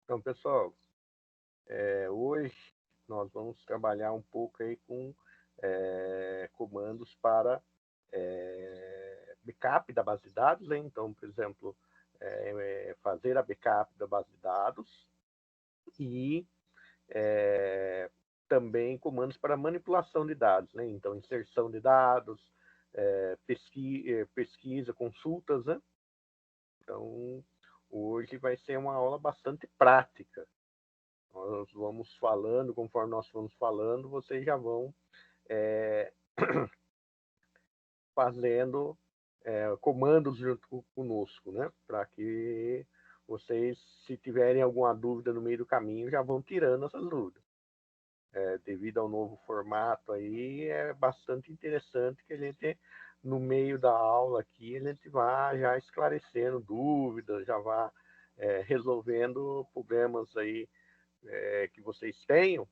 Então, pessoal, hoje nós vamos trabalhar um pouco aí com comandos para backup da base de dados, né? Então, por exemplo, fazer a backup da base de dados e também comandos para manipulação de dados, né? Então, inserção de dados, pesquisa, consultas, né? Então, hoje vai ser uma aula bastante prática. Nós vamos falando, conforme nós vamos falando, vocês já vão fazendo comandos junto conosco, né? Para que vocês, se tiverem alguma dúvida no meio do caminho, já vão tirando essas dúvidas. Devido ao novo formato aí, é bastante interessante que a gente, no meio da aula aqui, a gente vá já esclarecendo dúvidas, já vá resolvendo problemas aí que vocês tenham,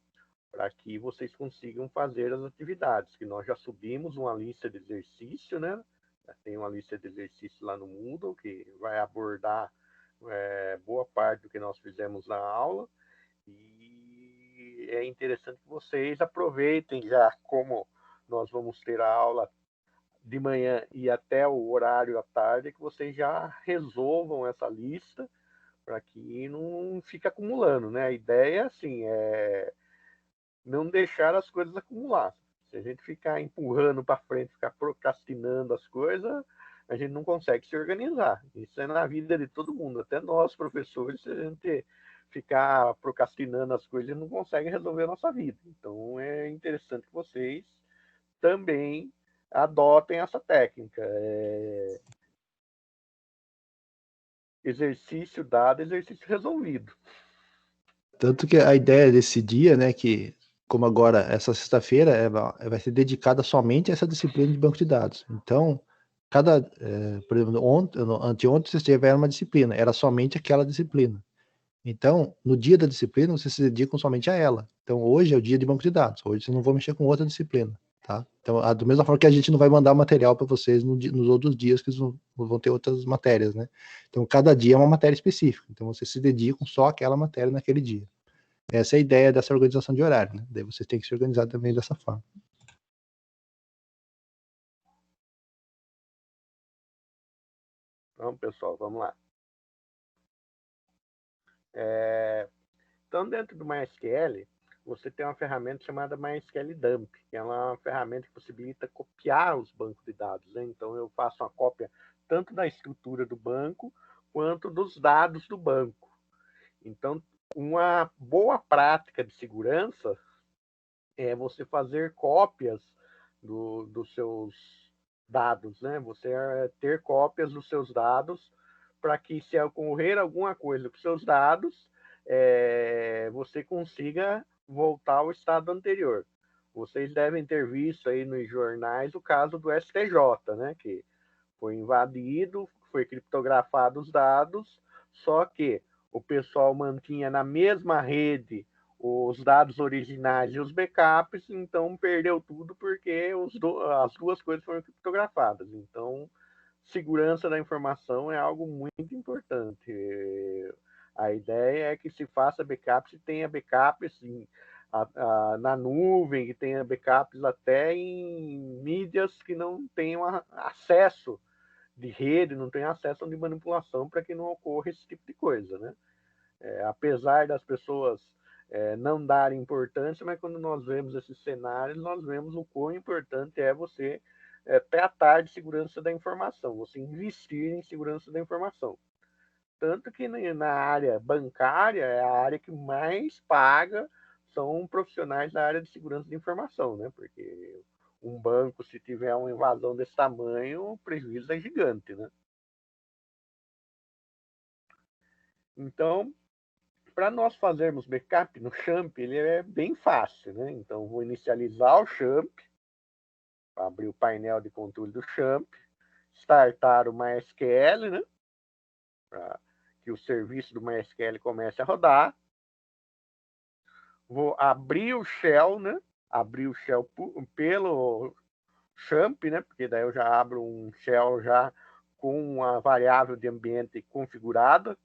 para que vocês consigam fazer as atividades, que nós já subimos uma lista de exercício, né? Já tem uma lista de exercícios lá no Moodle, que vai abordar boa parte do que nós fizemos na aula, e é interessante que vocês aproveitem já, como nós vamos ter a aula de manhã e até o horário à tarde, que vocês já resolvam essa lista, para que não fique acumulando, né? A ideia, assim, é não deixar as coisas acumular. Se a gente ficar empurrando para frente, ficar procrastinando as coisas, a gente não consegue se organizar. Isso é na vida de todo mundo, até nós, professores, se a gente ficar procrastinando as coisas, a gente não consegue resolver a nossa vida. Então, é interessante que vocês também adotem essa técnica. Exercício dado, exercício resolvido. Tanto que a ideia desse dia, né, que como agora essa sexta-feira vai ser dedicada somente a essa disciplina de banco de dados. Então, por exemplo, anteontem vocês tiveram uma disciplina, era somente aquela disciplina. Então, no dia da disciplina, vocês se dedicam somente a ela. Então, hoje é o dia de banco de dados. Hoje vocês não vão mexer com outra disciplina, tá? Então, da mesma forma que a gente não vai mandar material para vocês nos outros dias que vão ter outras matérias, né? Então, cada dia é uma matéria específica. Então, vocês se dedicam só àquela matéria naquele dia. Essa é a ideia dessa organização de horário, né? Daí vocês têm que se organizar também dessa forma. Então, pessoal, vamos lá. Então, dentro do MySQL, você tem uma ferramenta chamada MySQL Dump, que é uma ferramenta que possibilita copiar os bancos de dados, né? Então, eu faço uma cópia tanto da estrutura do banco quanto dos dados do banco. Então, uma boa prática de segurança é você fazer cópias dos seus dados, né? Você ter cópias dos seus dados para que, se ocorrer alguma coisa com seus dados, você consiga voltar ao estado anterior. Vocês devem ter visto aí nos jornais o caso do STJ, né? Que foi invadido, foi criptografado os dados, só que o pessoal mantinha na mesma rede os dados originais e os backups, então perdeu tudo porque as duas coisas foram criptografadas. Então, segurança da informação é algo muito importante. A ideia é que se faça backups e tenha backups na nuvem, que tenha backups até em mídias que não tenham acesso de rede, não tenham acesso de manipulação, para que não ocorra esse tipo de coisa, né? Apesar das pessoas não darem importância, mas quando nós vemos esses cenários, nós vemos o quão importante é você tratar de segurança da informação, você investir em segurança da informação. Tanto que na área bancária é a área que mais paga são profissionais da área de segurança de informação, né? Porque um banco, se tiver uma invasão desse tamanho, o prejuízo é gigante, né? Então, para nós fazermos backup no Champ, ele é bem fácil, né? Então, vou inicializar o Champ, abrir o painel de controle do Champ, startar o MySQL, né? Para que o serviço do MySQL comece a rodar. Vou abrir o shell, né? Abrir o shell pelo Champ, né? Porque daí eu já abro um shell já com uma variável de ambiente configurada.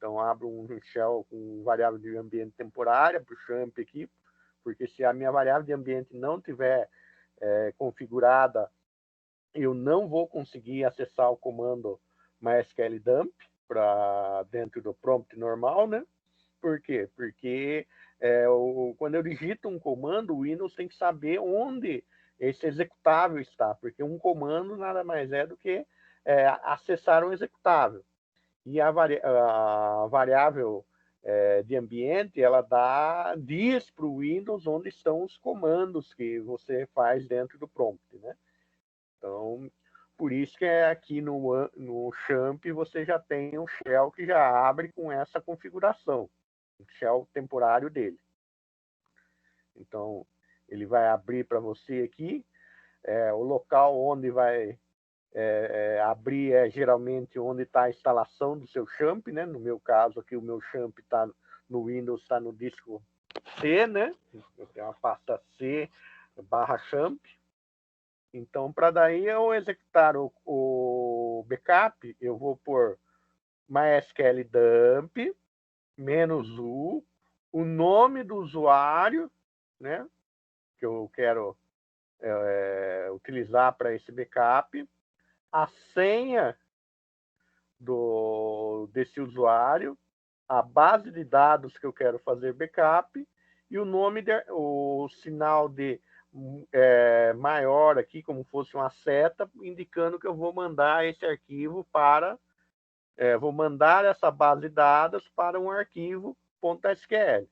Então, abro um shell com variável de ambiente temporária para o champ aqui, porque se a minha variável de ambiente não tiver configurada, eu não vou conseguir acessar o comando MySQL dump para dentro do prompt normal, né? Por quê? Porque quando eu digito um comando, o Windows tem que saber onde esse executável está, porque um comando nada mais é do que acessar um executável. E a variável de ambiente, ela diz para o Windows onde estão os comandos que você faz dentro do prompt, né? Então, por isso que aqui no champ você já tem um shell que já abre com essa configuração, o shell temporário dele. Então, ele vai abrir para você aqui, o local onde vai abrir geralmente onde está a instalação do seu champ, né? No meu caso aqui, o meu champ está no Windows, está no disco C, né? Eu tenho uma pasta C /champ. Então, para daí eu executar o backup, eu vou por MySQL dump, -u, o nome do usuário, né? Que eu quero utilizar para esse backup, a senha desse usuário, a base de dados que eu quero fazer backup e o nome, o sinal de maior aqui, como fosse uma seta, indicando que eu vou mandar esse arquivo vou mandar essa base de dados para um arquivo .sql.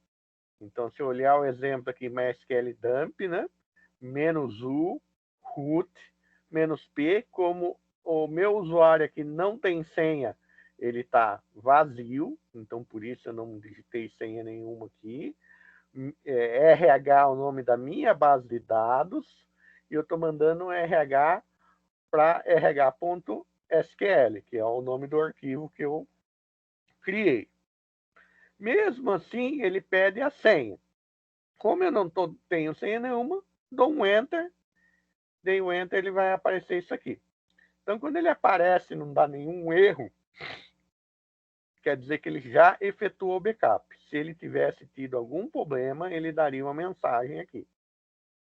Então, se eu olhar o exemplo aqui, MySQL dump, né? -u, root, -p, como o meu usuário aqui não tem senha, ele está vazio, então por isso eu não digitei senha nenhuma aqui. RH é o nome da minha base de dados, e eu estou mandando um RH para rh.sql, que é o nome do arquivo que eu criei. Mesmo assim, ele pede a senha. Como eu não tenho senha nenhuma, dou um Enter, dei um Enter, ele vai aparecer isso aqui. Então, quando ele aparece e não dá nenhum erro, quer dizer que ele já efetuou o backup. Se ele tivesse tido algum problema, ele daria uma mensagem aqui.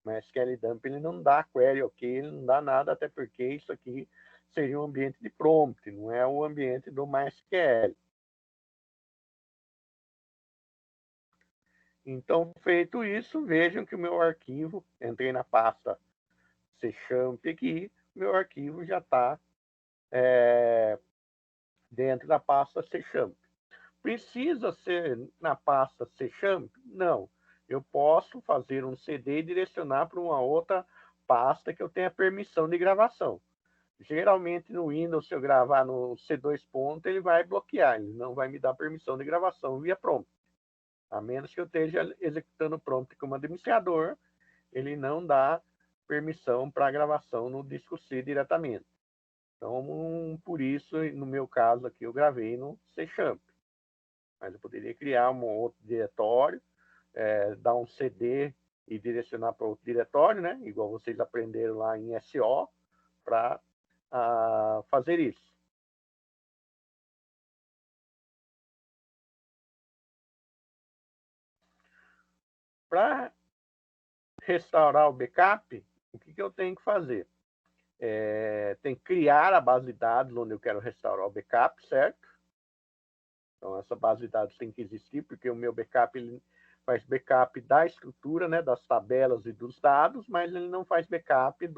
Mas SQL dump ele não dá query ok, ele não dá nada, até porque isso aqui seria um ambiente de prompt, não é o ambiente do MySQL. Então, feito isso, vejam que o meu arquivo, entrei na pastaCchamp aqui, meu arquivo já está dentro da pastaCchamp. Precisa ser na pastaCchamp? Não. Eu posso fazer um CD e direcionar para uma outra pasta que eu tenha permissão de gravação. Geralmente no Windows, se eu gravar no C2 ponto, ele vai bloquear, ele não vai me dar permissão de gravação via prompt. A menos que eu esteja executando o prompt como administrador, ele não dá permissão para gravação no disco C diretamente. Então, por isso, no meu caso aqui, eu gravei noCchamp. Mas eu poderia criar um outro diretório, dar um CD e direcionar para outro diretório, né? Igual vocês aprenderam lá em SO, para fazer isso. Para restaurar o backup, o que eu tenho que fazer? Tem que criar a base de dados onde eu quero restaurar o backup, certo? Então, essa base de dados tem que existir, porque o meu backup ele faz backup da estrutura, né, das tabelas e dos dados, mas ele não faz backup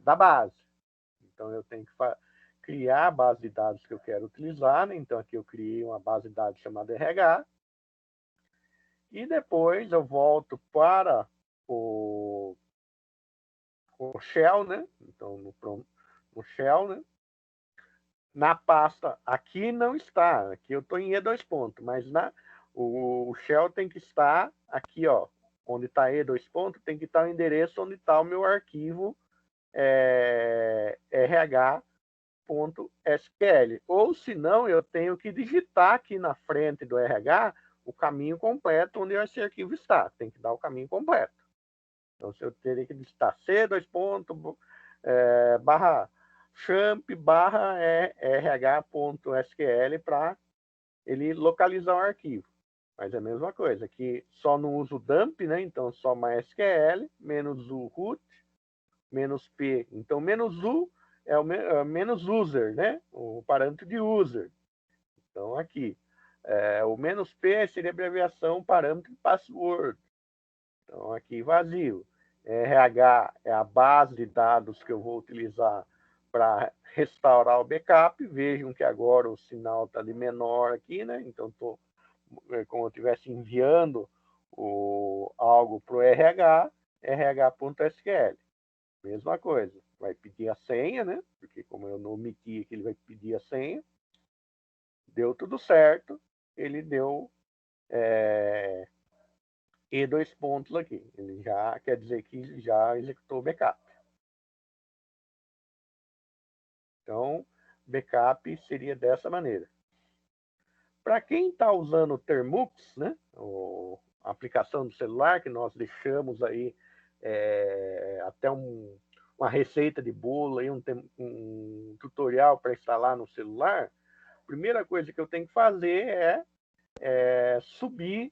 da base. Então, eu tenho que criar a base de dados que eu quero utilizar, né? Então, aqui eu criei uma base de dados chamada RH, e depois eu volto para o shell, né? Então, no shell, né? Na pasta, aqui não está, aqui eu estou em E2 ponto, mas o shell tem que estar aqui, ó, onde está E2 ponto, tem que estar o endereço onde está o meu arquivo rh.sql. Ou se não, eu tenho que digitar aqui na frente do RH o caminho completo onde esse arquivo está. Tem que dar o caminho completo. Então, se eu teria que digitar C2 ponto, champ barra rh.sql para ele localizar o arquivo. Mas é a mesma coisa, aqui só não uso dump, né? Então só MySQL, menos u root, menos p. Então menos u é o menos user, né? O parâmetro de user. Então aqui, o menos p seria a abreviação parâmetro de password. Então aqui vazio. RH é a base de dados que eu vou utilizar para restaurar o backup. Vejam que agora o sinal está de menor aqui, né? Então estou como eu estivesse enviando algo para o RH, rh.sql. Mesma coisa, vai pedir a senha, né? Porque como eu não omiti aqui, ele vai pedir a senha. Deu tudo certo, ele deu e 2 pontos aqui. Ele já quer dizer que já executou o backup. Então, backup seria dessa maneira. Para quem está usando o Termux, né, a aplicação do celular, que nós deixamos aí até uma receita de bolo, aí, um tutorial para instalar no celular, a primeira coisa que eu tenho que fazer é subir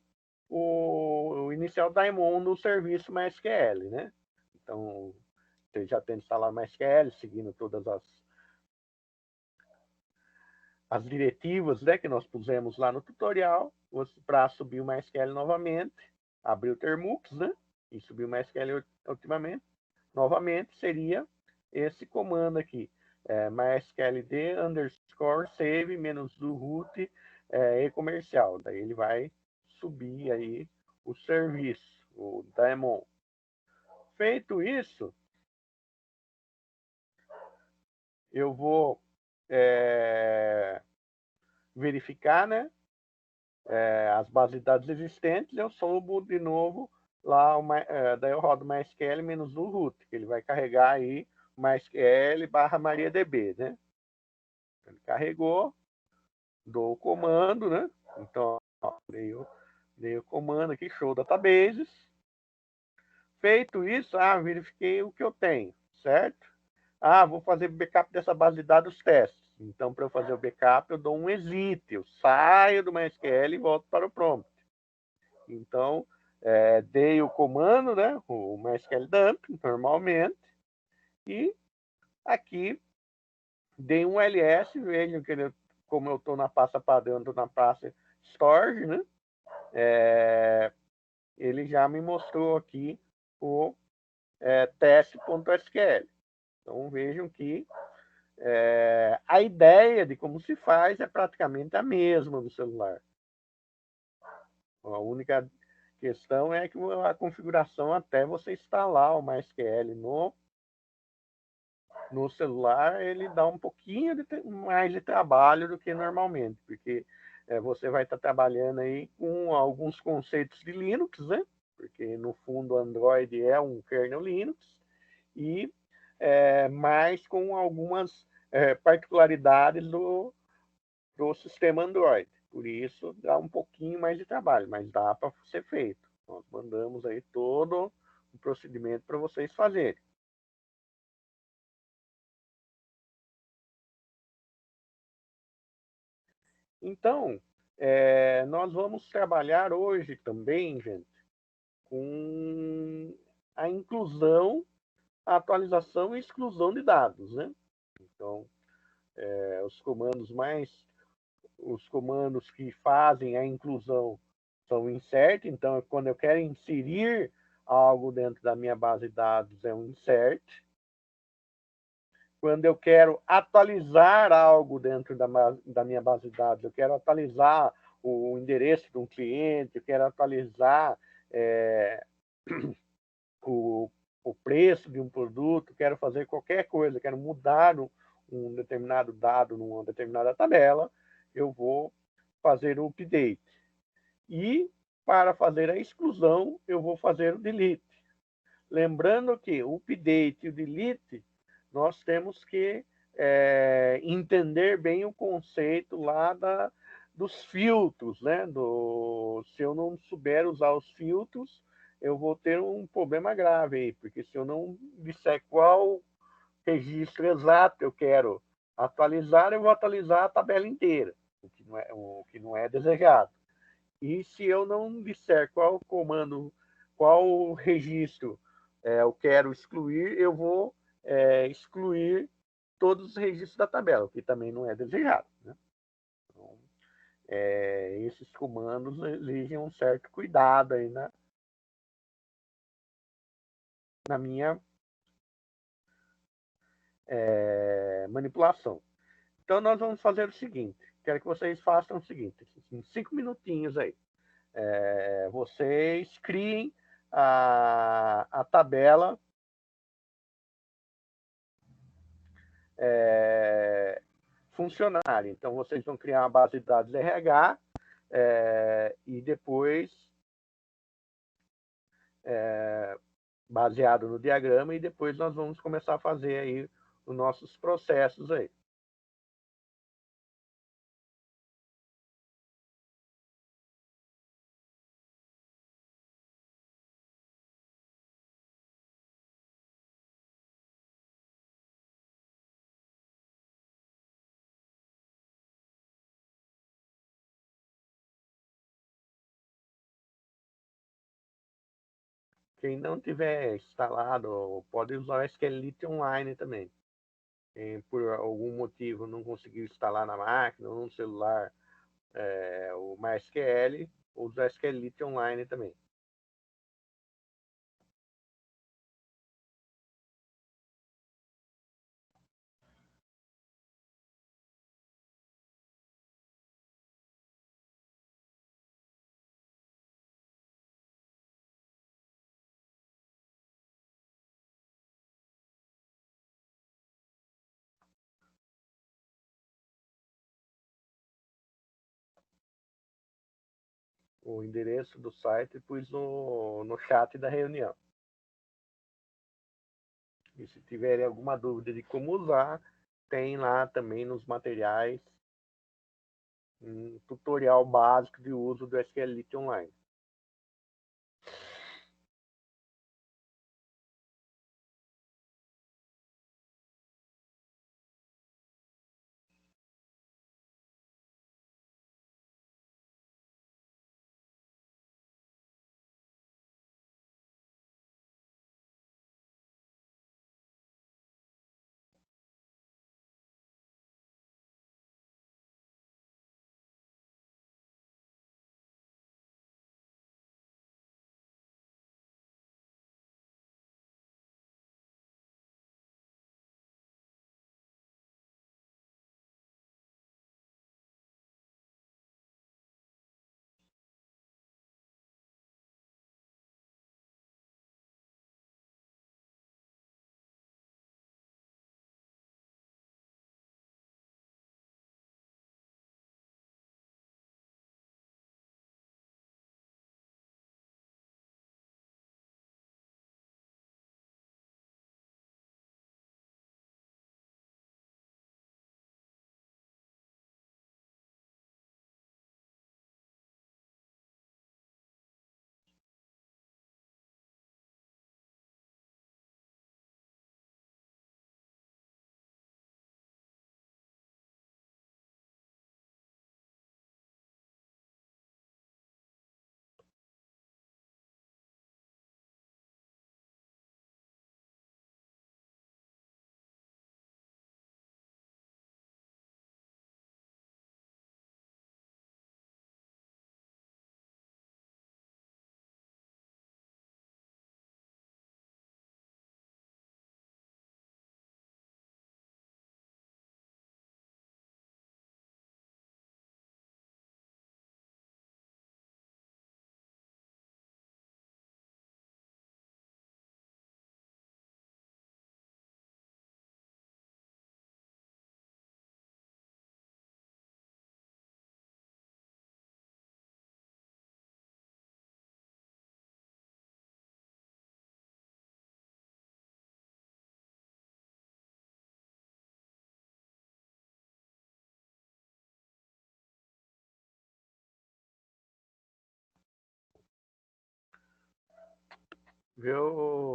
o inicial daemon no serviço MySQL, né? Então, você já tem instalado MySQL, seguindo todas as diretivas, né, que nós pusemos lá no tutorial, para subir o MySQL novamente, abrir o Termux, né, e subir o MySQL ultimamente, novamente seria esse comando aqui, mysqld underscore save menos do root e comercial. Daí ele vai subir aí o serviço, o daemon. Feito isso, eu vou verificar, né, as bases de dados existentes, eu subo de novo lá, daí eu rodo MySQL menos o root, que ele vai carregar aí MySQL barra MariaDB, né? Ele carregou, dou o comando, né? Então, ó, dei o comando aqui, show databases. Feito isso, verifiquei o que eu tenho, certo? Vou fazer backup dessa base de dados testes. Então, para eu fazer o backup, eu dou um exit, eu saio do MySQL e volto para o prompt. Então, dei o comando, né, o MySQL dump, normalmente, e aqui dei um ls, vejam que como eu estou na pasta padrão, estou na pasta storage, né, ele já me mostrou aqui o teste.sql. Então, vejam que a ideia de como se faz é praticamente a mesma no celular. A única questão é que a configuração até você instalar o MySQL no celular, ele dá um pouquinho mais de trabalho do que normalmente, porque você vai estar trabalhando aí com alguns conceitos de Linux, né? Porque no fundo o Android é um kernel Linux, e mais com algumas particularidades do sistema Android. Por isso dá um pouquinho mais de trabalho, mas dá para ser feito. Nós mandamos aí todo o procedimento para vocês fazerem. Então, nós vamos trabalhar hoje também, gente, com a inclusão, a atualização e exclusão de dados, né? Então, os comandos que fazem a inclusão são insert, então quando eu quero inserir algo dentro da minha base de dados é um insert. Quando eu quero atualizar algo dentro da minha base de dados, eu quero atualizar o endereço de um cliente, eu quero atualizar o preço de um produto, quero fazer qualquer coisa, quero mudar um determinado dado numa determinada tabela, eu vou fazer o update. E para fazer a exclusão, eu vou fazer o delete. Lembrando que o update e o delete, nós temos que entender bem o conceito lá dos filtros, né? Se eu não souber usar os filtros, eu vou ter um problema grave aí, porque se eu não disser qual registro exato eu quero atualizar, eu vou atualizar a tabela inteira, o que não é desejado. E se eu não disser qual comando, qual registro eu quero excluir, eu vou excluir todos os registros da tabela, o que também não é desejado, né? Então, esses comandos exigem um certo cuidado aí na minha manipulação. Então, nós vamos fazer o seguinte. Quero que vocês façam o seguinte. Em 5 minutinhos aí. Vocês criem a tabela funcionária. Então, vocês vão criar uma base de dados RH e depois, baseado no diagrama, e depois nós vamos começar a fazer aí os nossos processos aí. Quem não tiver instalado, pode usar o SQLite Online também. Quem por algum motivo não conseguiu instalar na máquina ou no celular o MySQL, usa o SQLite Online também. O endereço do site pus no chat da reunião. E se tiverem alguma dúvida de como usar, tem lá também nos materiais um tutorial básico de uso do SQLite Online.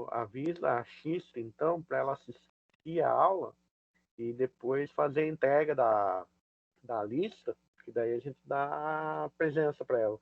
Avisa a X, então, para ela assistir assistir a aula e depois fazer a entrega da lista, que daí a gente dá presença para ela.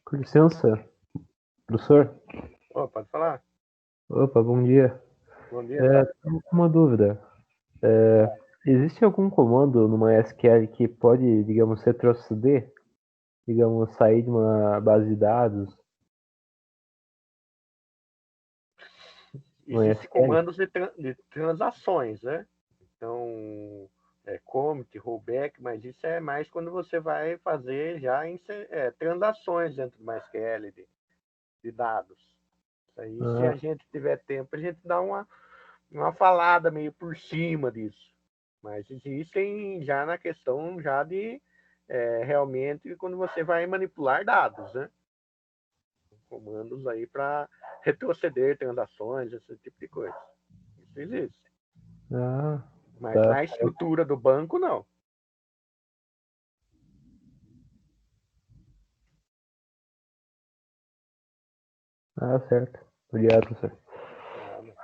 Com licença, professor. Oh, pode falar? Opa, bom dia. Bom dia. Tenho uma dúvida. Existe algum comando no MySQL que pode, digamos, retroceder, digamos, sair de uma base de dados no Existem MySQL? comandos de transações, né? Então, commit, rollback, mas isso é mais quando você vai fazer já transações dentro do MySQL de dados. Isso aí, se a Ah, gente tiver tempo, a gente dá uma falada meio por cima disso. Mas existem já na questão já de realmente quando você vai manipular dados, né? Comandos aí para retroceder transações, esse tipo de coisa. Isso existe. ah, Mas tá na certo. estrutura do banco, não. Ah, certo. Obrigado, professor. Nada.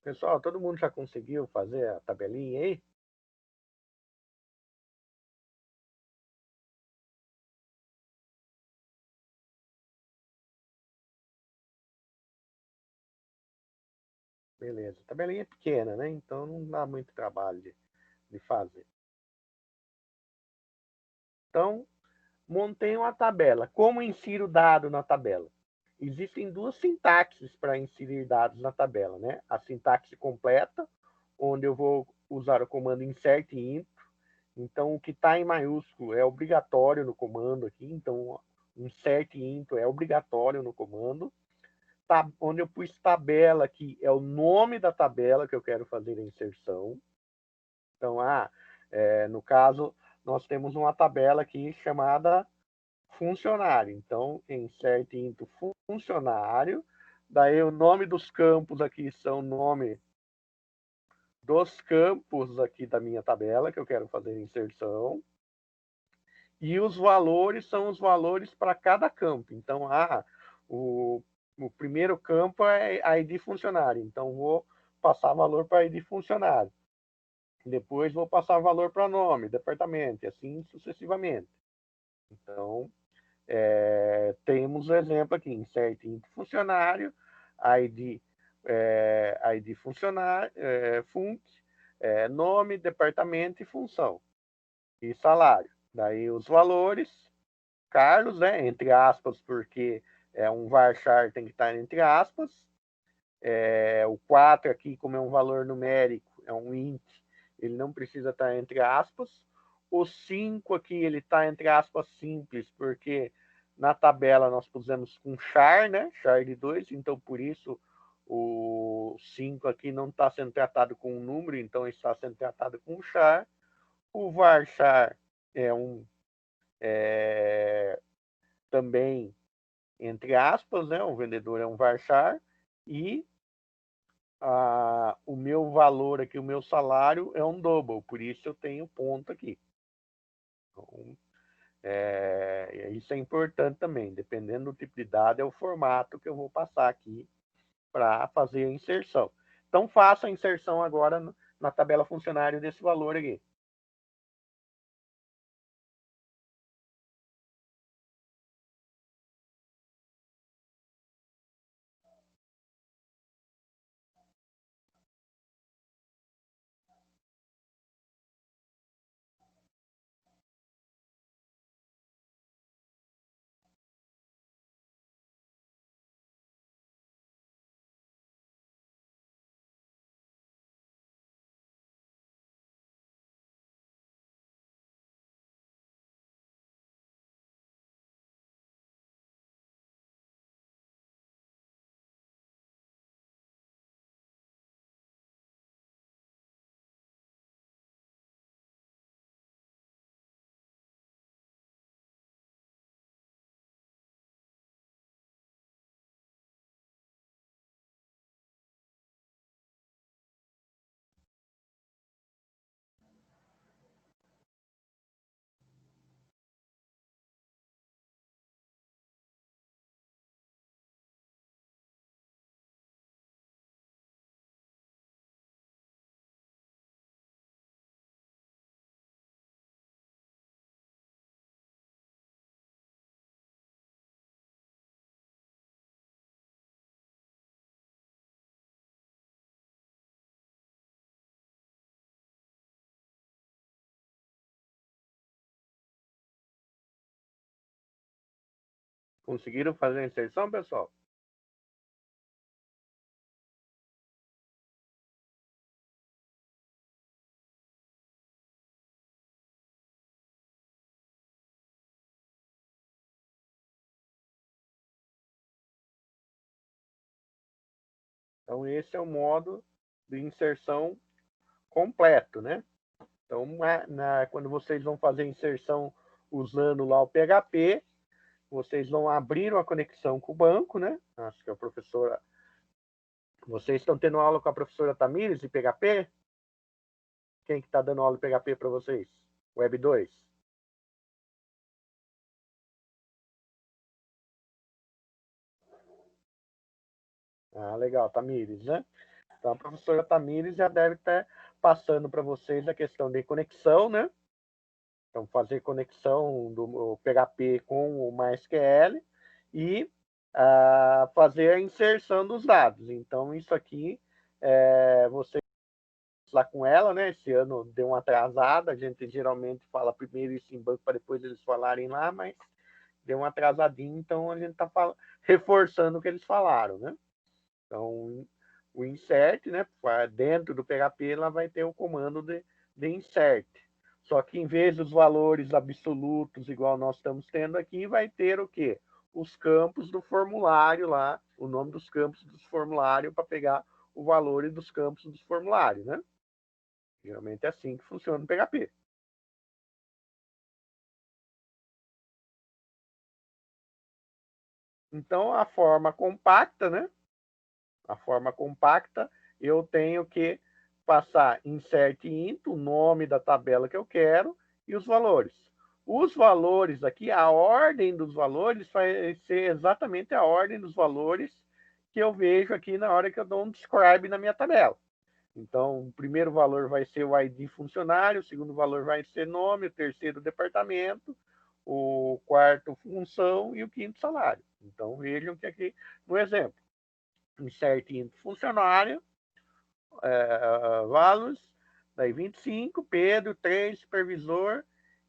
Pessoal, todo mundo já conseguiu fazer a tabelinha aí? Beleza. A tabelinha é pequena, né? Então não dá muito trabalho de fazer. Então, montei uma tabela. Como insiro dado na tabela? Existem duas sintaxes para inserir dados na tabela, né? A sintaxe completa, onde eu vou usar o comando insert int. Então, o que está em maiúsculo é obrigatório no comando aqui. Então, insert int é obrigatório no comando. Tá, onde eu pus tabela aqui é o nome da tabela que eu quero fazer a inserção. Então, no caso, nós temos uma tabela aqui chamada funcionário. Então, insert into funcionário. Daí o nome dos campos aqui são o nome dos campos aqui da minha tabela, que eu quero fazer a inserção. E os valores são os valores para cada campo. Então, o primeiro campo é ID funcionário. Então, vou passar valor para ID funcionário. Depois, vou passar valor para nome, departamento, e assim sucessivamente. Então, temos o exemplo aqui, insert into funcionário, ID funcionário, func, nome, departamento e função. E salário. Daí os valores, Carlos, né, entre aspas, porque um varchar tem que estar entre aspas. O 4 aqui, como é um valor numérico, é um int, ele não precisa estar entre aspas. O 5 aqui, ele está entre aspas simples, porque na tabela nós pusemos com char, né? Char de 2, então por isso o 5 aqui não está sendo tratado com um número, então está sendo tratado com char. O varchar é também entre aspas, né? O vendedor é um varchar. E o meu valor aqui, o meu salário é um double, por isso eu tenho ponto aqui. Então, isso é importante também, dependendo do tipo de dado, é o formato que eu vou passar aqui para fazer a inserção. Então, faça a inserção agora na tabela funcionário desse valor aqui. Conseguiram fazer a inserção, pessoal? Então, esse é o modo de inserção completo, né? Então, quando vocês vão fazer a inserção usando lá o PHP, vocês vão abrir uma conexão com o banco, né? Acho que a professora... Vocês estão tendo aula com a professora Tamires de PHP? Quem que está dando aula de PHP para vocês? Web 2? Legal, Tamires, né? Então, a professora Tamires já deve estar passando para vocês a questão de conexão, né? Então, fazer conexão do PHP com o MySQL e fazer a inserção dos dados. Então, isso aqui você lá com ela, né? Esse ano deu uma atrasada, a gente geralmente fala primeiro isso em banco para depois eles falarem lá, mas deu uma atrasadinha, então a gente está reforçando o que eles falaram, né? Então, o insert, né? Dentro do PHP, ela vai ter o comando de insert. Só que em vez dos valores absolutos, igual nós estamos tendo aqui, vai ter o quê? Os campos do formulário lá, o nome dos campos dos formulários para pegar o valor dos campos dos formulários, né? Geralmente é assim que funciona o PHP. Então, a forma compacta, né? A forma compacta, eu tenho que passar insert int, o nome da tabela que eu quero, e os valores. Os valores aqui, a ordem dos valores vai ser exatamente a ordem dos valores que eu vejo aqui na hora que eu dou um describe na minha tabela. Então, o primeiro valor vai ser o ID funcionário, o segundo valor vai ser nome, o terceiro departamento, o quarto função e o quinto salário. Então, vejam que aqui, no exemplo, insert int funcionário, values, daí 25, Pedro, 3, supervisor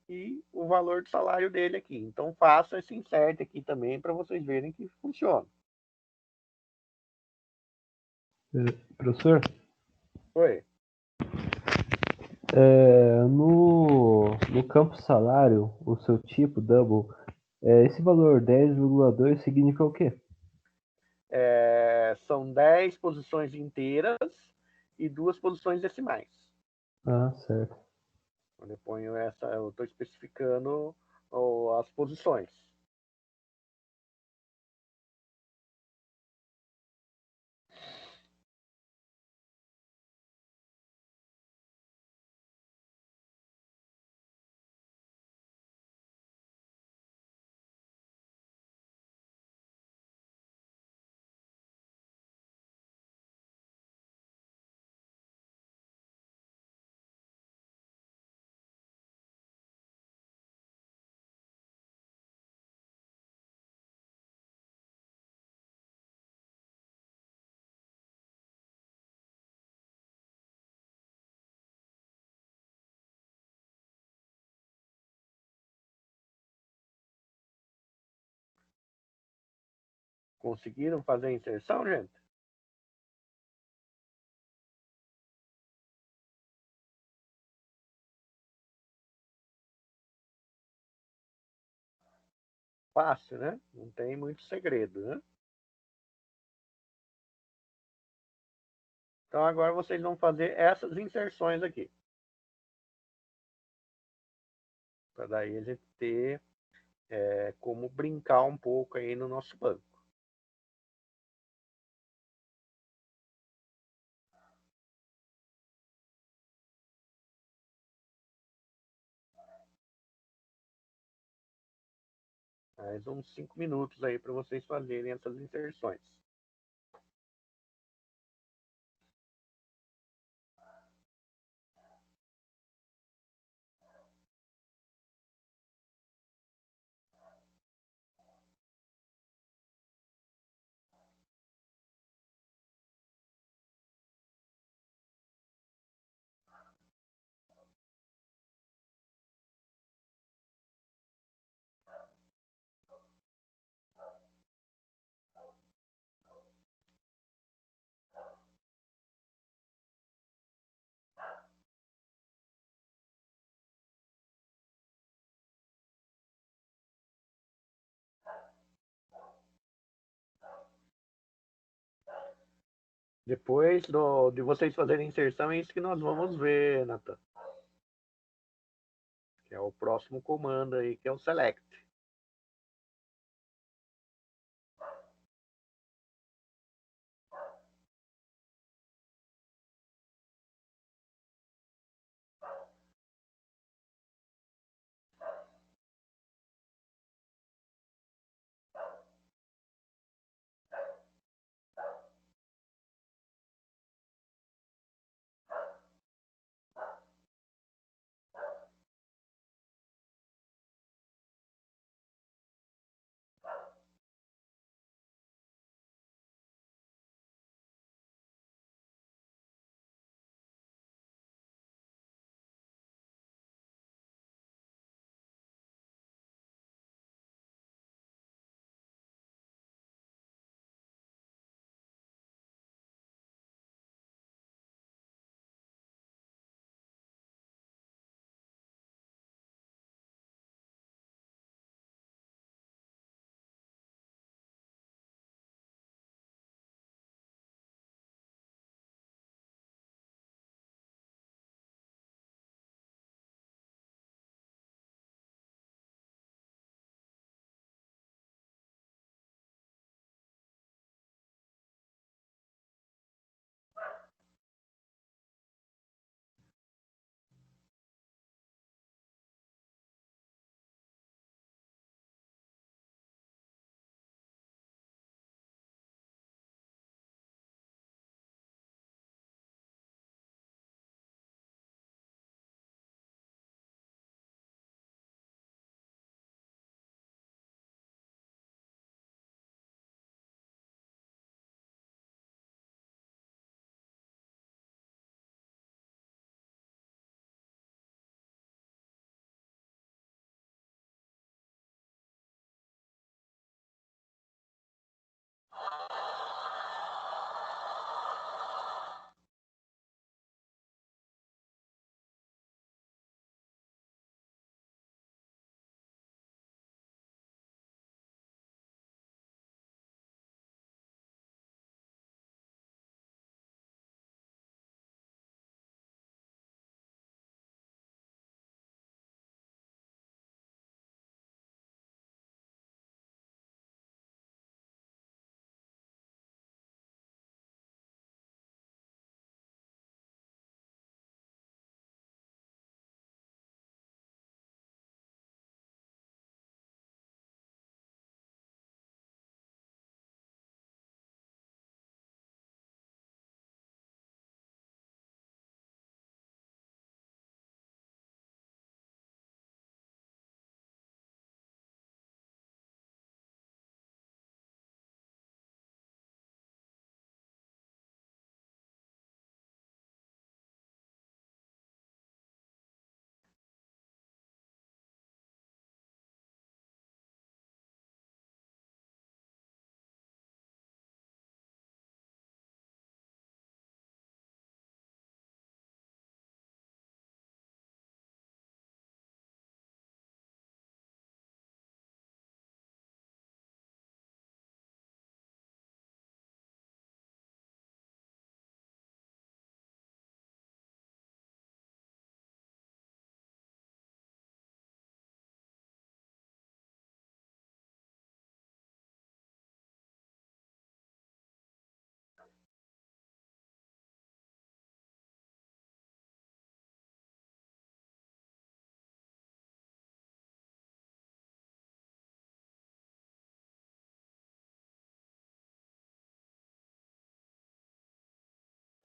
e o valor do salário dele aqui. Então, faça esse insert aqui também para vocês verem que funciona. Professor, Oi. No campo salário, o seu tipo, double, esse valor 10,2 significa o quê? São 10 posições inteiras e 2 posições decimais. Ah, certo. Quando eu ponho essa, eu estou especificando as posições. Conseguiram fazer a inserção, gente? Fácil, né? Não tem muito segredo, né? Então, agora vocês vão fazer essas inserções aqui. Para daí a gente ter como brincar um pouco aí no nosso banco. Mais uns 5 minutos aí para vocês fazerem essas inserções. Depois de vocês fazerem a inserção, é isso que nós vamos ver, Nathan. Que é o próximo comando aí, que é o select.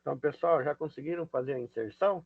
Então, pessoal, já conseguiram fazer a inserção?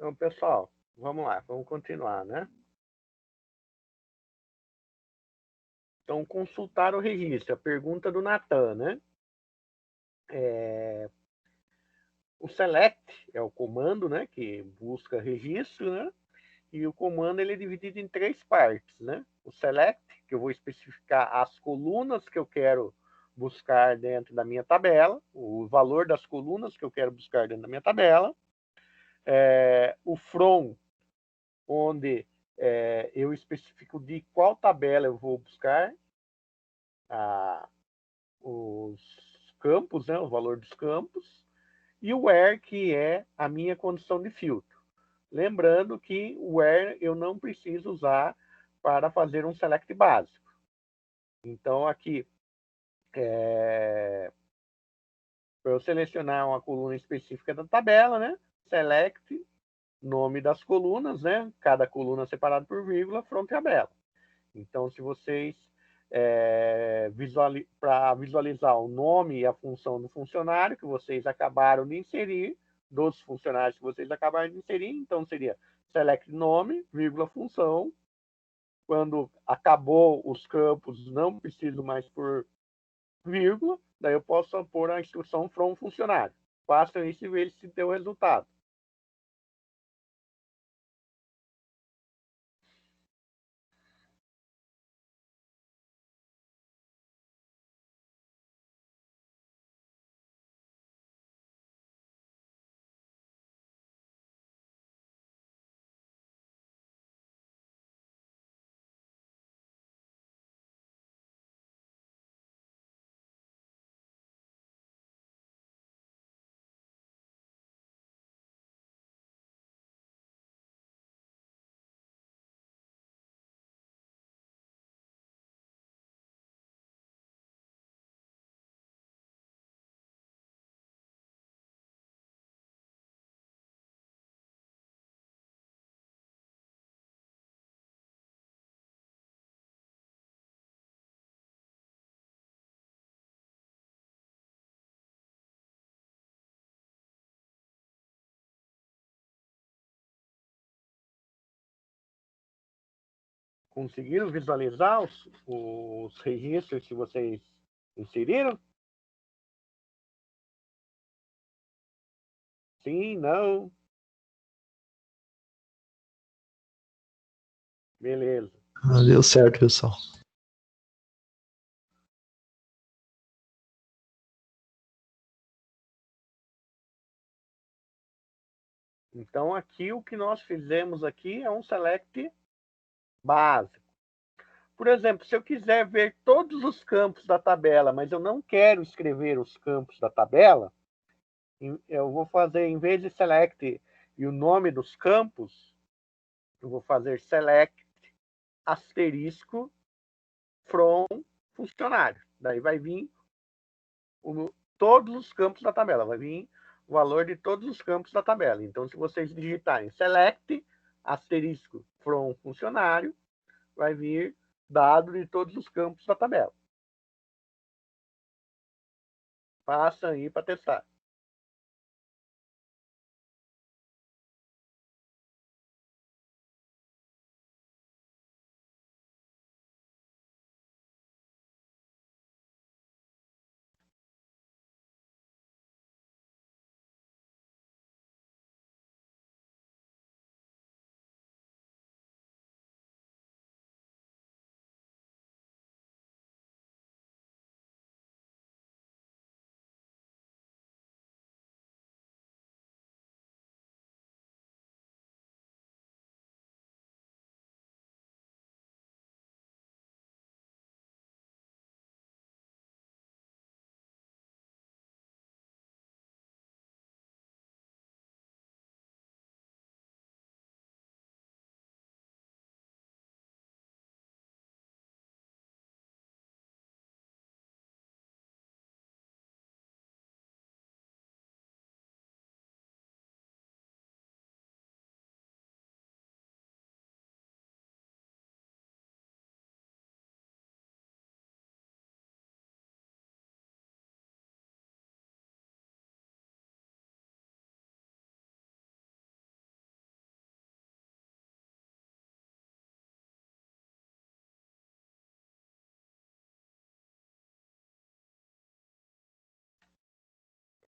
Então, pessoal, vamos lá, vamos continuar, né? Então, consultar o registro, a pergunta do Natan, né? O select é o comando, né, que busca registro, né? E o comando ele é dividido em 3 partes, né? O select, que eu vou especificar as colunas que eu quero buscar dentro da minha tabela, o valor das colunas que eu quero buscar dentro da minha tabela. O from, onde eu especifico de qual tabela eu vou buscar os campos, né, o valor dos campos. E o where, que é a minha condição de filtro. Lembrando que o where eu não preciso usar para fazer um select básico. Então, aqui, para eu selecionar uma coluna específica da tabela, né? Select, nome das colunas, né? Cada coluna separada por vírgula, from tabela. Então, se vocês, para visualizar o nome e a função do funcionário que vocês acabaram de inserir, dos funcionários que vocês acabaram de inserir, então seria select nome, vírgula, função. Quando acabou os campos, não preciso mais por vírgula, daí eu posso pôr a instrução from funcionário. Façam isso e veja se deu resultado. Conseguiram visualizar os registros que vocês inseriram? Sim, não? Beleza. Deu certo, pessoal. Então, aqui o que nós fizemos aqui é um select básico. Por exemplo, se eu quiser ver todos os campos da tabela, mas eu não quero escrever os campos da tabela, eu vou fazer, em vez de select e o nome dos campos, eu vou fazer select asterisco from funcionário. Daí vai vir todos os campos da tabela, vai vir o valor de todos os campos da tabela. Então, se vocês digitarem select asterisco from funcionário, vai vir dado de todos os campos da tabela. Faça aí para testar.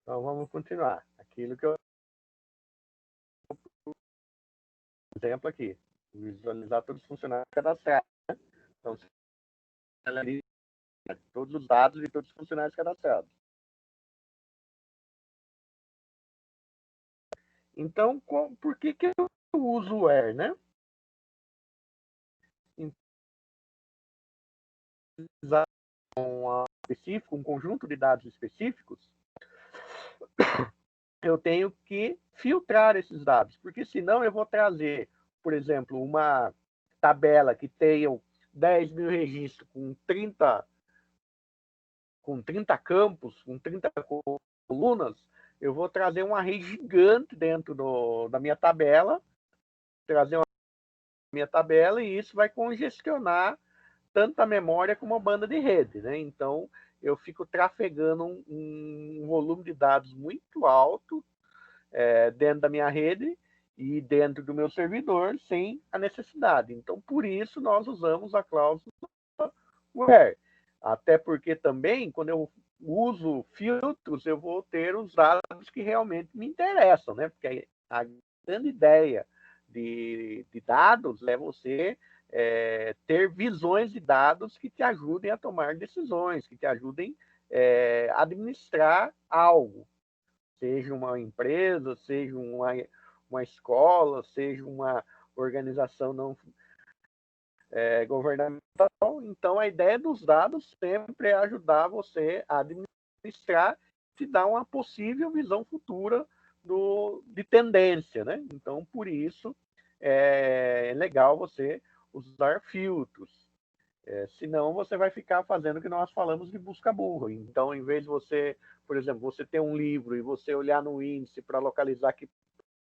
Então, vamos continuar. Aquilo que eu... Exemplo aqui. Visualizar todos os funcionários cadastrados. Então, todos os dados de todos os funcionários cadastrados. Então, por que eu uso o where, né? Um conjunto de dados específicos, eu tenho que filtrar esses dados, porque senão eu vou trazer, por exemplo, uma tabela que tenha 10 mil registros com 30 campos, com 30 colunas, eu vou trazer um array gigante dentro da minha tabela, e isso vai congestionar tanto a memória como a banda de rede, né? Então, eu fico trafegando um volume de dados muito alto dentro da minha rede e dentro do meu servidor sem a necessidade. Então, por isso, nós usamos a cláusula where. Até porque também, quando eu uso filtros, eu vou ter os dados que realmente me interessam, né? Porque a grande ideia de dados é você ter visões de dados que te ajudem a tomar decisões, que te ajudem a administrar algo, seja uma empresa, seja uma escola, seja uma organização não governamental. Então, a ideia dos dados sempre é ajudar você a administrar, te dar uma possível visão futura de tendência, né? Então, por isso, é legal você usar filtros. Senão, você vai ficar fazendo o que nós falamos de busca burra. Então, em vez de você, por exemplo, você ter um livro e você olhar no índice para localizar que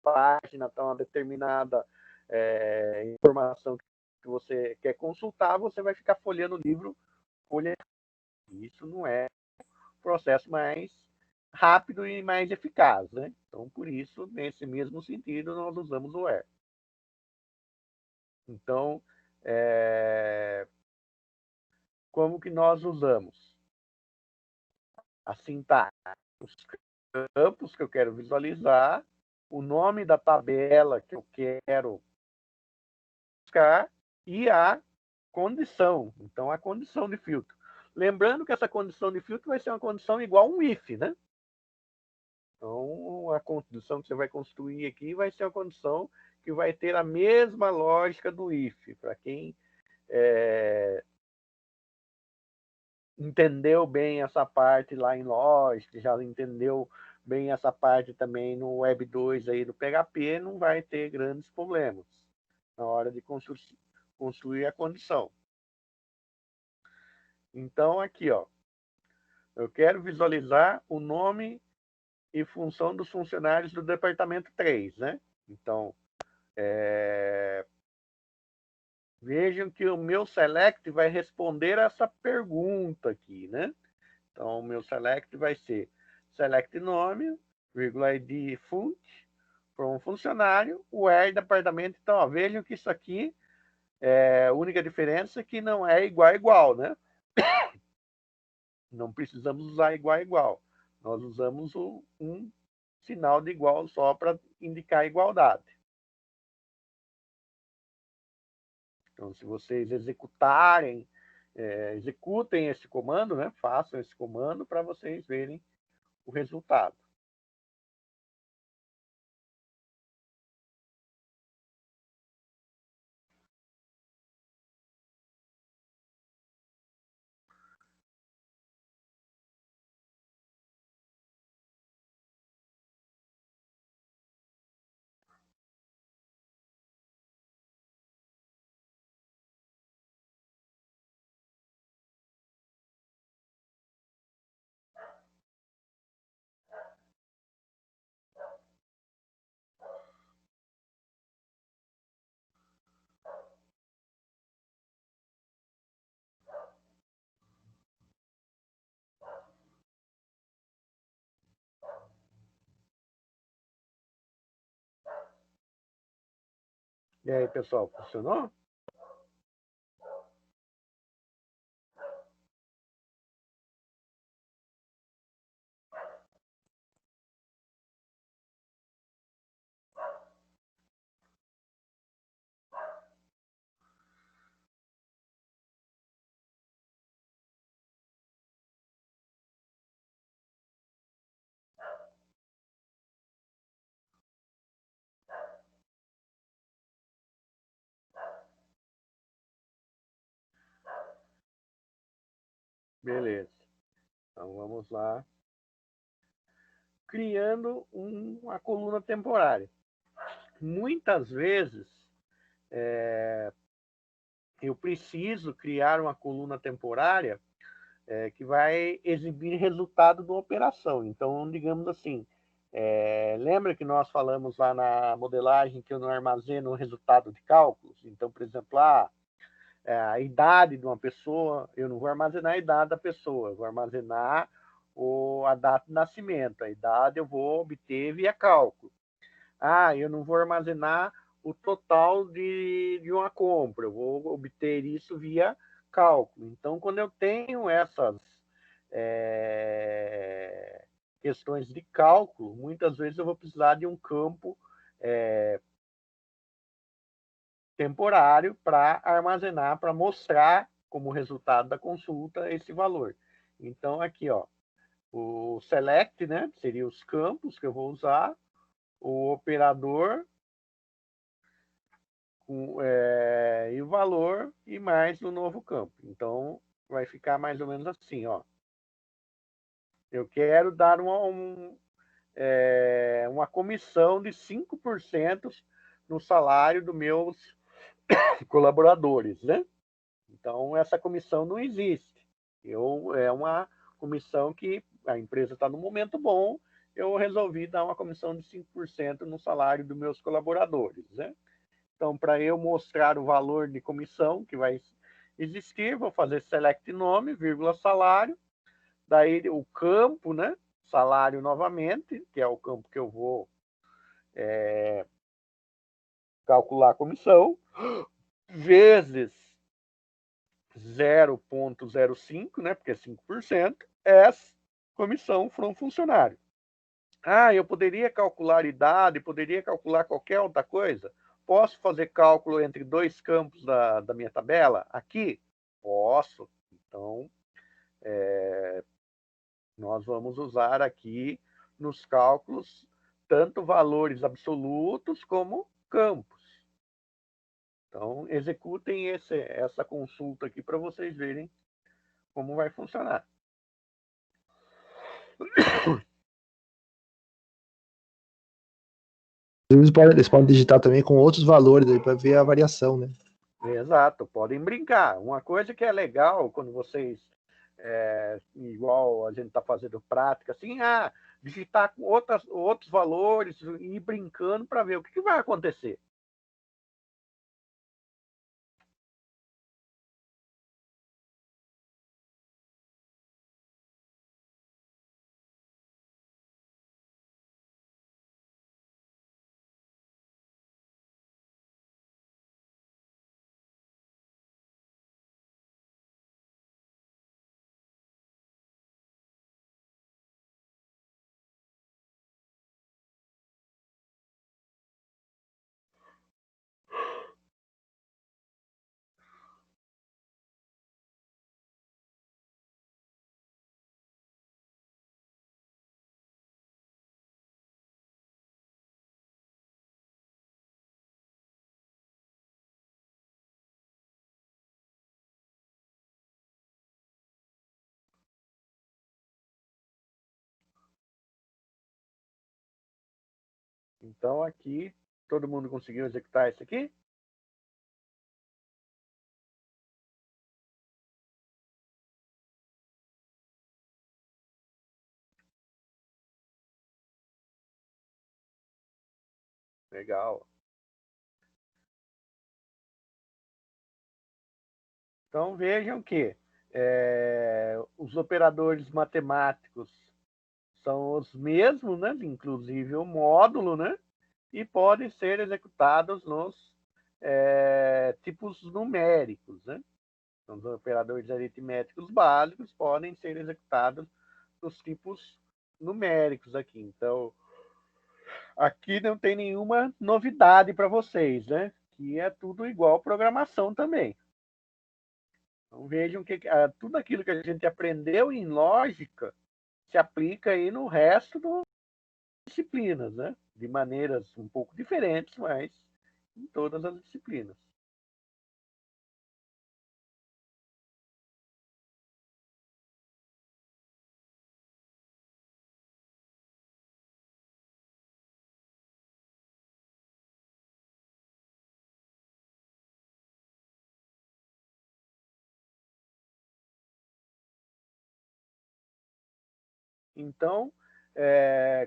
página está uma determinada informação que você quer consultar, você vai ficar folheando o livro. Isso não é o processo mais rápido e mais eficaz, né? Então, por isso, nesse mesmo sentido, nós usamos o where. Então, como que nós usamos? A sintaxe, os campos que eu quero visualizar, o nome da tabela que eu quero buscar e a condição. Então, a condição de filtro. Lembrando que essa condição de filtro vai ser uma condição igual a um if, né? Então, a condição que você vai construir aqui vai ser uma condição que vai ter a mesma lógica do if. Para quem entendeu bem essa parte lá em Logic, já entendeu bem essa parte também no Web 2 aí do PHP, não vai ter grandes problemas na hora de construir a condição. Então, aqui, ó, eu quero visualizar o nome e função dos funcionários do departamento 3, né? Então, vejam que o meu select vai responder essa pergunta aqui, né? Então, o meu select vai ser select nome, vírgula id func, from funcionário, where departamento. Então, ó, vejam que isso aqui a única diferença é que não é igual a igual, né? Não precisamos usar igual a igual. Nós usamos um sinal de igual só para indicar igualdade. Então, se vocês executem esse comando, né? Façam esse comando para vocês verem o resultado. E aí, pessoal, funcionou? Beleza. Então, vamos lá. Criando uma coluna temporária. Muitas vezes, eu preciso criar uma coluna temporária que vai exibir resultado da operação. Então, digamos assim, lembra que nós falamos lá na modelagem que eu não armazeno o resultado de cálculos? Então, por exemplo, a idade de uma pessoa, eu não vou armazenar a idade da pessoa, eu vou armazenar a data de nascimento. A idade eu vou obter via cálculo. Eu não vou armazenar o total de uma compra, eu vou obter isso via cálculo. Então, quando eu tenho essas questões de cálculo, muitas vezes eu vou precisar de um campo temporário para armazenar, para mostrar como resultado da consulta esse valor. Então, aqui, ó, o select, né, seria os campos que eu vou usar, o operador e o valor e mais o novo campo. Então, vai ficar mais ou menos assim, ó. Eu quero dar uma comissão de 5% no salário dos meus colaboradores, né? Então, essa comissão não existe. É uma comissão que a empresa está no momento bom, eu resolvi dar uma comissão de 5% no salário dos meus colaboradores, né? Então, para eu mostrar o valor de comissão que vai existir, vou fazer select nome, vírgula salário, daí o campo, né? Salário novamente, que é o campo que eu vou calcular a comissão, vezes 0,05, né? Porque é 5%, é comissão from funcionário. Eu poderia calcular idade, poderia calcular qualquer outra coisa? Posso fazer cálculo entre dois campos da minha tabela? Aqui? Posso. Então, nós vamos usar aqui nos cálculos tanto valores absolutos como campos. Então, executem essa consulta aqui para vocês verem como vai funcionar. Eles podem digitar também com outros valores aí para ver a variação, né? Exato, podem brincar. Uma coisa que é legal quando vocês, igual a gente está fazendo prática, assim, digitar com outros valores e ir brincando para ver o que vai acontecer. Então, aqui, todo mundo conseguiu executar isso aqui? Legal. Então, vejam que os operadores matemáticos são os mesmos, né? Inclusive o módulo, né? E podem ser executados nos tipos numéricos, né? Então, os operadores aritméticos básicos podem ser executados nos tipos numéricos aqui. Então, aqui não tem nenhuma novidade para vocês, né? Que é tudo igual programação também. Então, vejam que tudo aquilo que a gente aprendeu em lógica se aplica aí no resto das disciplinas, né? De maneiras um pouco diferentes, mas em todas as disciplinas. Então,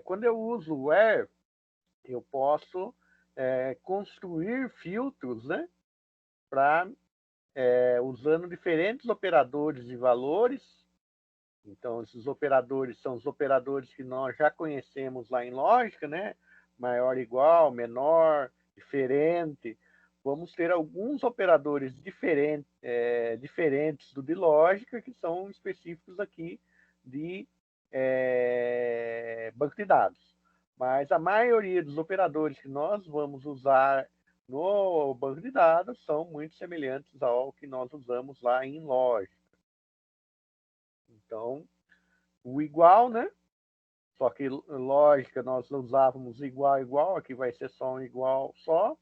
quando eu uso o where, eu posso construir filtros, né? Para usando diferentes operadores e valores. Então, esses operadores são os operadores que nós já conhecemos lá em lógica, né? Maior, igual, menor, diferente. Vamos ter alguns operadores diferentes do de lógica, que são específicos aqui de banco de dados. Mas a maioria dos operadores que nós vamos usar no banco de dados são muito semelhantes ao que nós usamos lá em lógica. Então, o igual, né? Só que lógica nós usávamos igual, aqui vai ser só um igual só.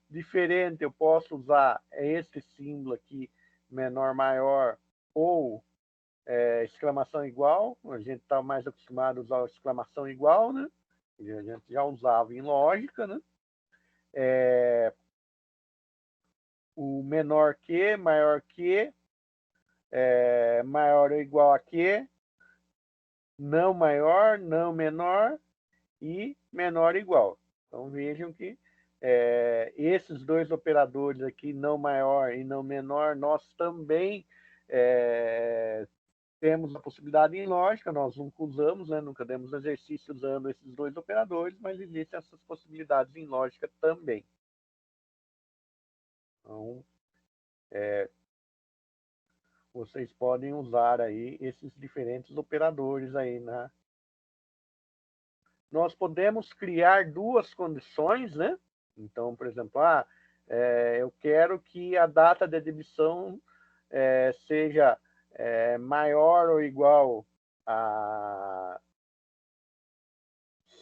Diferente, eu posso usar esse símbolo aqui, menor, maior, ou exclamação igual. A gente está mais acostumado a usar exclamação igual, né? A gente já usava em lógica, né? O menor que, maior que, maior ou igual a que, não maior, não menor e menor ou igual. Então vejam que esses dois operadores aqui, não maior e não menor, nós também temos a possibilidade em lógica, nós nunca usamos, né? Nunca demos exercício usando esses dois operadores, mas existem essas possibilidades em lógica também. Então, vocês podem usar aí esses diferentes operadores aí na... Nós podemos criar duas condições, né? Então, por exemplo, eu quero que a data de admissão seja maior ou igual a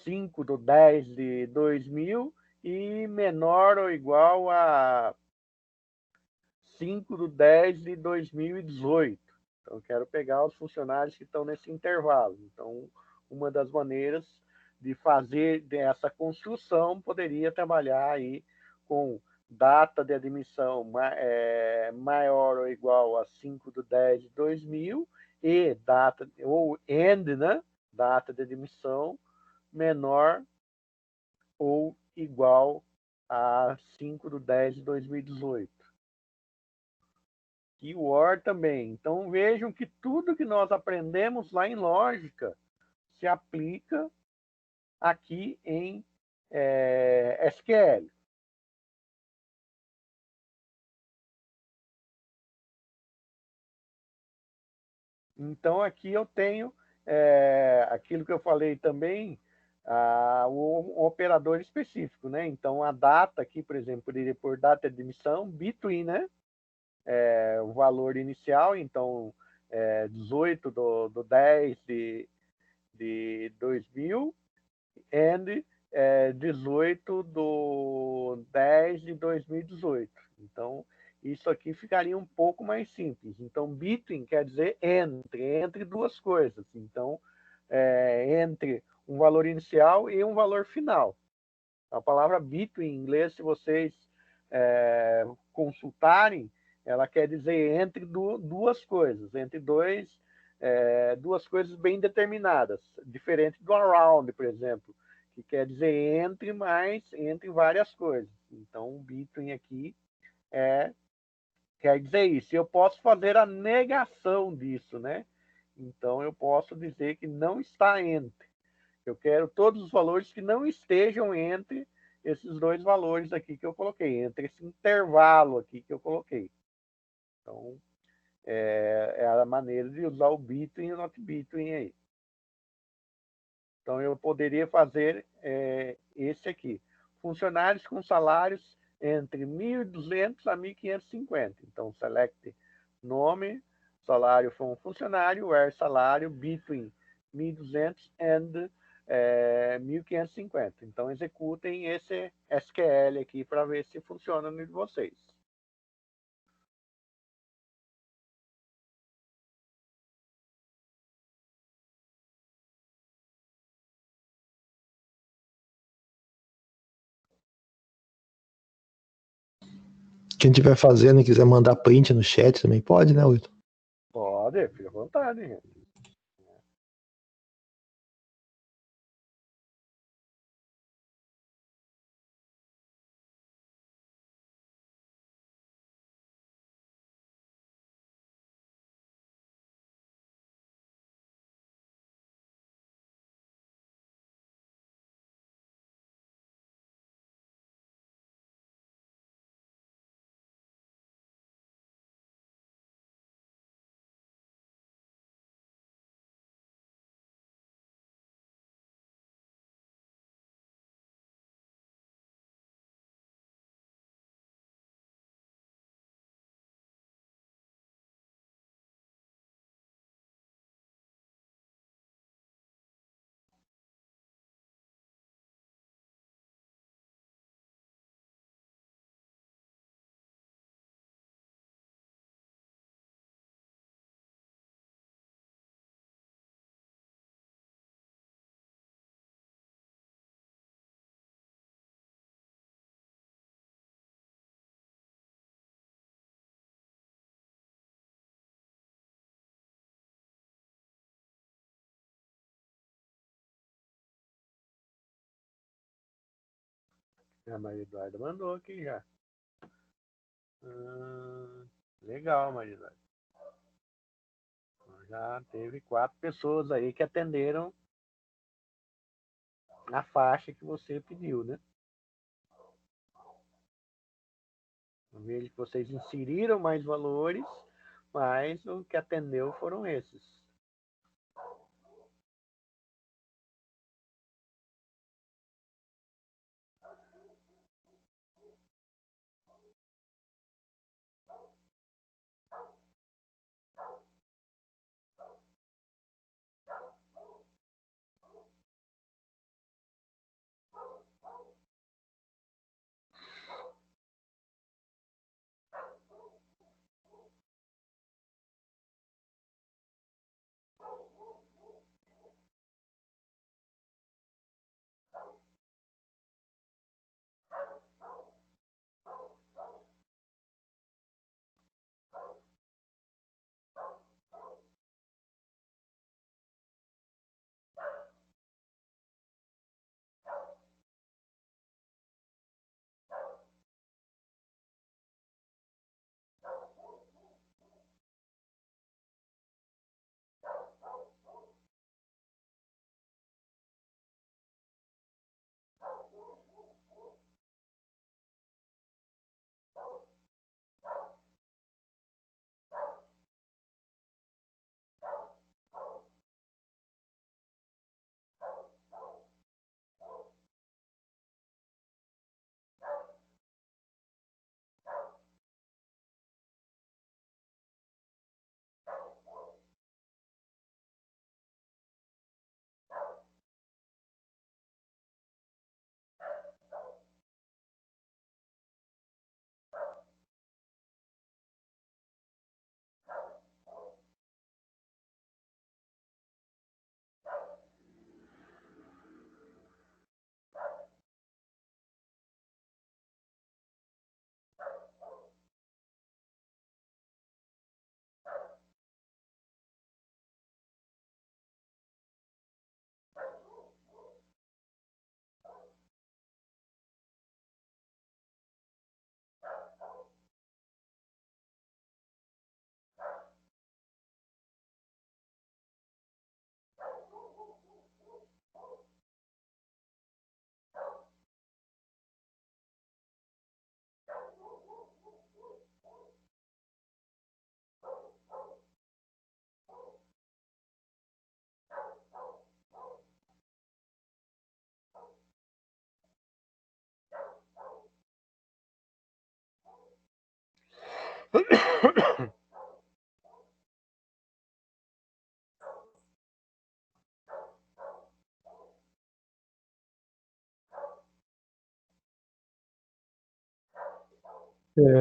5/10/2000 e menor ou igual a 5/10/2018. Então, eu quero pegar os funcionários que estão nesse intervalo. Então, uma das maneiras de fazer dessa construção poderia trabalhar aí com data de admissão maior ou igual a 5/10/2000 e data, ou end, né? Data de admissão menor ou igual a 5/10/2018. Keyword também. Então vejam que tudo que nós aprendemos lá em lógica se aplica aqui em SQL. Então aqui eu tenho aquilo que eu falei também, o operador específico, né? Então a data aqui, por exemplo, poderia pôr data de emissão, between, né? O valor inicial, então 18/10/2000 and 18/10/2018. Então, isso aqui ficaria um pouco mais simples. Então, between quer dizer entre duas coisas. Então, entre um valor inicial e um valor final. A palavra between em inglês, se vocês consultarem, ela quer dizer entre duas coisas, entre duas coisas bem determinadas, diferente do around, por exemplo, que quer dizer entre várias coisas. Então, o between aqui quer dizer isso. Eu posso fazer a negação disso, né? Então, eu posso dizer que não está entre. Eu quero todos os valores que não estejam entre esses dois valores aqui que eu coloquei, entre esse intervalo aqui que eu coloquei. Então, é a maneira de usar o between e o not between aí. Então, eu poderia fazer esse aqui. Funcionários com salários entre 1.200 a 1.550. Então, select nome, salário for um funcionário, where salário between 1.200 and 1.550. Então, executem esse SQL aqui para ver se funciona no de vocês. Quem estiver fazendo e quiser mandar print no chat também pode, né, Wilton? Pode, fica à vontade, gente. A Maria Eduarda mandou aqui já. Legal, Maria Eduarda. Já teve 4 pessoas aí que atenderam a faixa que você pediu, né? Eu vejo que vocês inseriram mais valores, mas o que atendeu foram esses.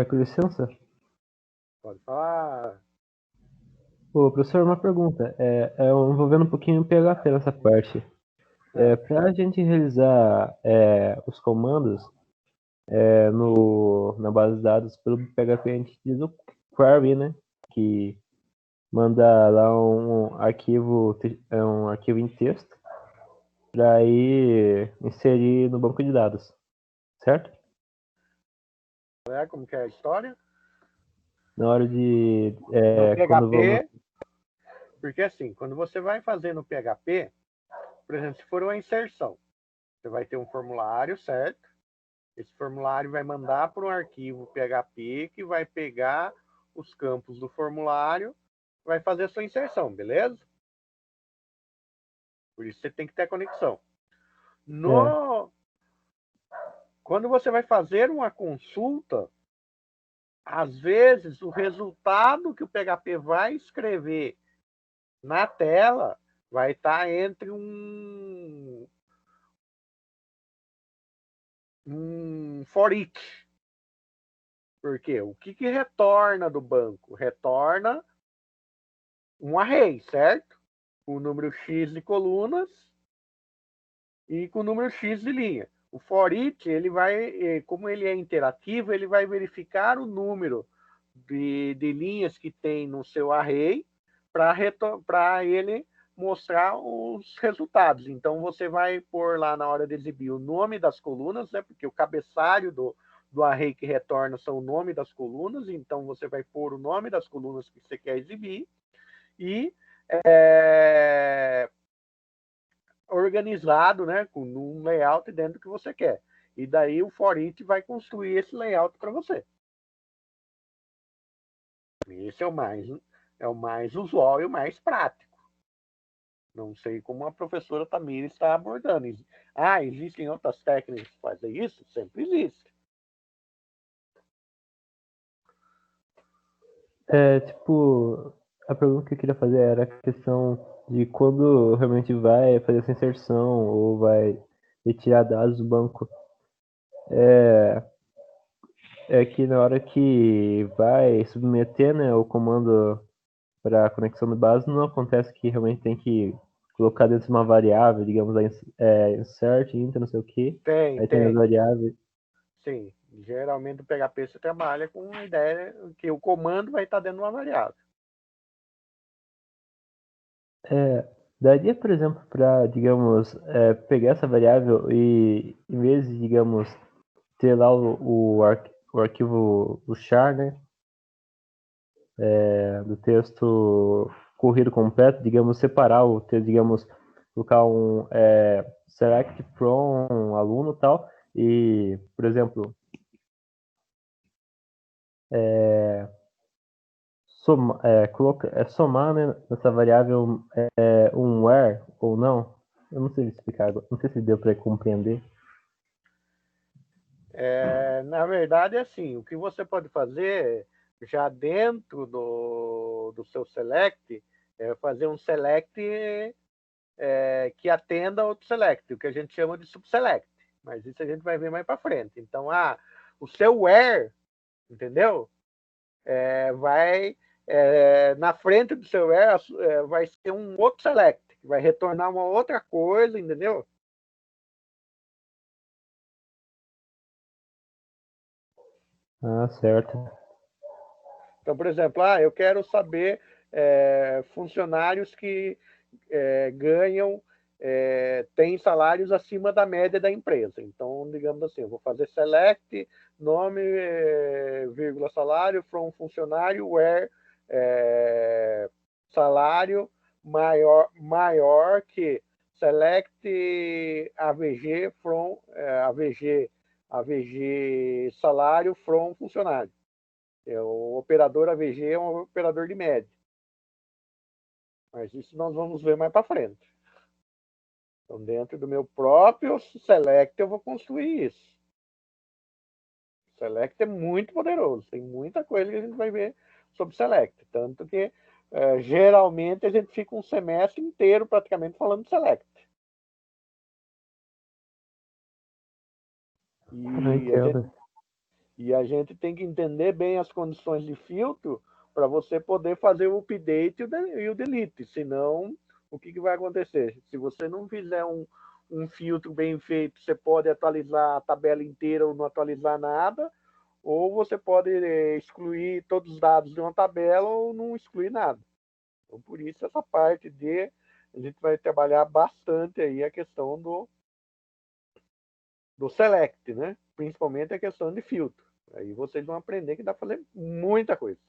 Com licença. Pode falar. Ô, professor, uma pergunta. Envolvendo um pouquinho o PHP nessa parte. Para a gente realizar os comandos na base de dados pelo PHP, a gente utiliza o query, né? Que manda lá um arquivo em texto para ir inserir no banco de dados, certo? Como que é a história? Na hora de No quando vamos. PHP, porque assim, quando você vai fazer no PHP, por exemplo, se for uma inserção, você vai ter um formulário, certo? Esse formulário vai mandar para um arquivo PHP que vai pegar os campos do formulário, vai fazer a sua inserção, beleza? Por isso você tem que ter conexão. Quando você vai fazer uma consulta, às vezes o resultado que o PHP vai escrever na tela vai estar entre um for each. Por quê? O que retorna do banco? Retorna um array, certo? Com o número X de colunas e com o número X de linha. O for each, ele vai, como ele é interativo, ele vai verificar o número de linhas que tem no seu array para ele mostrar os resultados. Então, você vai pôr lá na hora de exibir o nome das colunas, né? Porque o cabeçalho do array que retorna são o nome das colunas. Então, você vai pôr o nome das colunas que você quer exibir e organizado, né, com um layout dentro do que você quer. E daí o for each vai construir esse layout para você. Esse é o mais usual e o mais prático. Não sei como a professora Tamira está abordando. Existem outras técnicas para fazer isso? Sempre existe. A pergunta que eu queria fazer era a questão de quando realmente vai fazer essa inserção ou vai retirar dados do banco. É que na hora que vai submeter, né, o comando para a conexão de base, não acontece que realmente tem que colocar dentro de uma variável, digamos, insert, int, não sei o que. Aí tem as variáveis. Sim, geralmente o PHP você trabalha com a ideia que o comando vai estar dentro de uma variável. Daria, por exemplo, para, digamos, pegar essa variável e, em vez de, digamos, ter lá o arquivo, o char, né, do texto corrido completo, digamos, separar o texto, digamos, colocar um select from aluno e tal, e, por exemplo, somar, né, nessa variável um where ou não. Eu não sei explicar agora, não sei se deu para compreender. Na verdade, é assim, o que você pode fazer já dentro do seu select é fazer um select que atenda outro select, o que a gente chama de subselect. Mas isso a gente vai ver mais para frente. Então, o seu where, entendeu? Na frente do seu where vai ser um outro select, que vai retornar uma outra coisa, entendeu? Certo. Então, por exemplo, eu quero saber funcionários que ganham, têm salários acima da média da empresa. Então, digamos assim, eu vou fazer select, nome, vírgula, salário, from funcionário, where salário maior que select AVG from AVG salário from funcionário. O operador AVG é um operador de média. Mas isso nós vamos ver mais para frente. Então, dentro do meu próprio select, eu vou construir isso. Select é muito poderoso, tem muita coisa que a gente vai ver sobre Select, tanto que geralmente a gente fica um semestre inteiro praticamente falando de Select. E a gente tem que entender bem as condições de filtro para você poder fazer o update e o delete. Senão, o que vai acontecer? Se você não fizer um filtro bem feito, você pode atualizar a tabela inteira ou não atualizar nada, ou você pode excluir todos os dados de uma tabela ou não excluir nada. Então, por isso, essa parte a gente vai trabalhar bastante aí a questão do select, né? Principalmente a questão de filtro. Aí vocês vão aprender que dá para fazer muita coisa.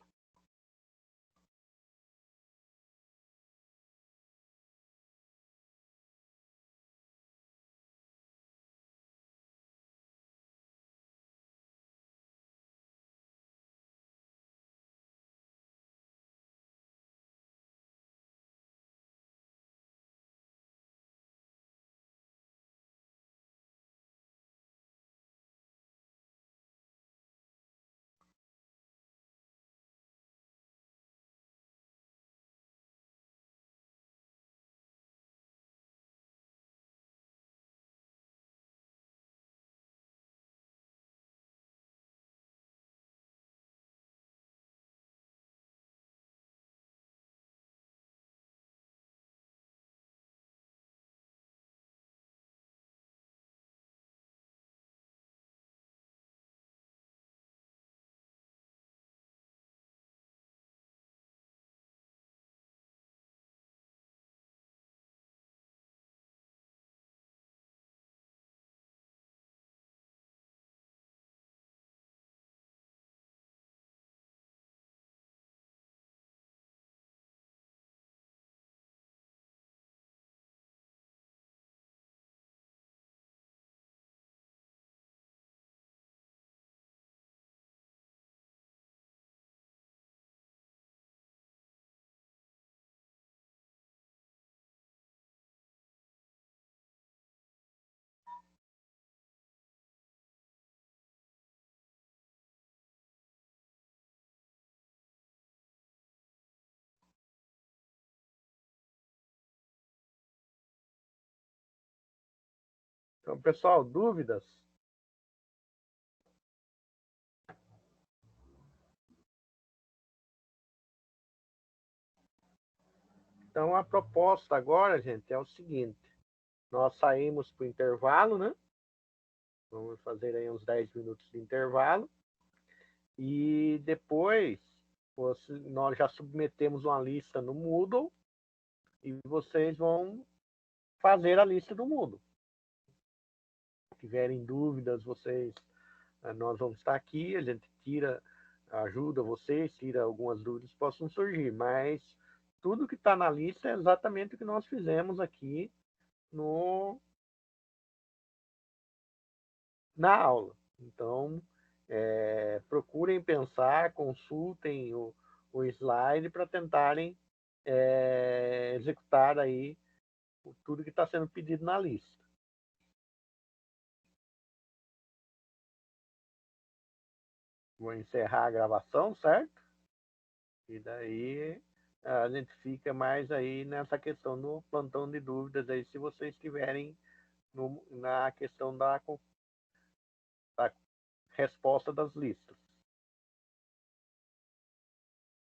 Então, pessoal, dúvidas? Então, a proposta agora, gente, é o seguinte. Nós saímos para o intervalo, né? Vamos fazer aí uns 10 minutos de intervalo. E depois, nós já submetemos uma lista no Moodle e vocês vão fazer a lista do Moodle. Se tiverem dúvidas, nós vamos estar aqui, a gente ajuda vocês, tira algumas dúvidas que possam surgir, mas tudo que está na lista é exatamente o que nós fizemos aqui na aula. Então, procurem pensar, consultem o slide para tentarem executar aí tudo que está sendo pedido na lista. Vou encerrar a gravação, certo? E daí a gente fica mais aí nessa questão do plantão de dúvidas aí, se vocês tiverem na questão da resposta das listas.